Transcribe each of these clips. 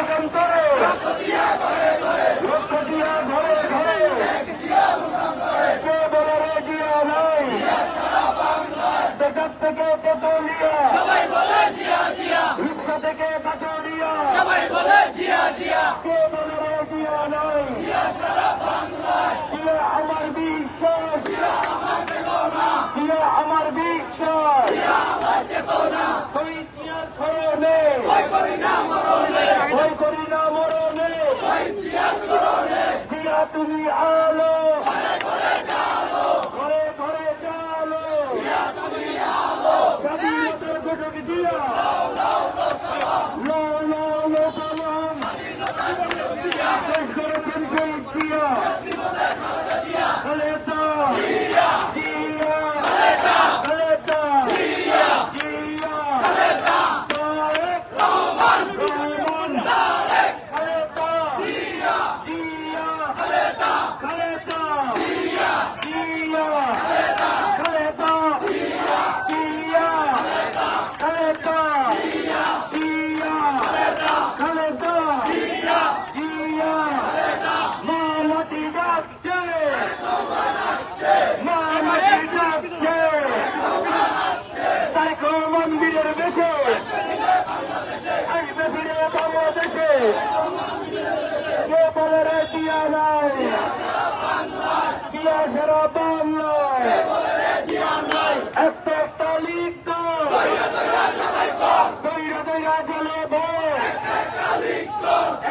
যুগান্তরে রক্ত দিয়া ঘরে ঘরে কে বলে রে জিয়া নাই বেকার থেকে তেতুলিয়া রিক্সা থেকে কাটুরিয়া কে বলে রে জিয়া নাই জিয়া আমার বিশ্বাস জিয়া আমার বিশ্বাস শহীদ জিয়ার স্মরণে ভয় করি না মরণে জিয়া তুমি আলো ঘরে ঘরে চালো স্বাধীনতার ঘোষক জিয়া লো লো লো সালাম দেশ করেছেন শহীদ জিয়া খালেদা জিয়া খালেদা জিয়া তারেক রহমান খালেদা জিয়া খালেদা খালেদা জিয়া খালেদা জিয়া খালেদা খালেদা জিয়া মামাটি ডাকছে মামাটি ডাকছে তারেক মন্দিরের বেশে আসবে ফিরে বাংলাদেশে কে বলে রে জিয়া নাই জিয়া সারা বাংলায় একটা লিখ দইরা দইরা জেলে ভয়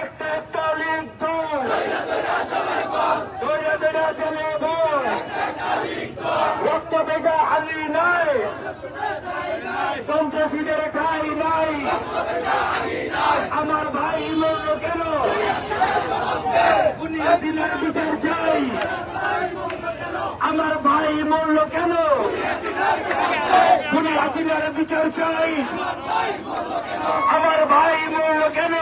একটা লিখ দইরা দইরা জেলে ভয় রক্ত ভেজা আলি নাই সন্ত্রাসীদের ঠাই নাই আমার ভাই মরল কেন দিনের বিচার চাই আমার ভাই মরল কেন খুনি হাসিনার বিচার চাই আমার ভাই মরল কেন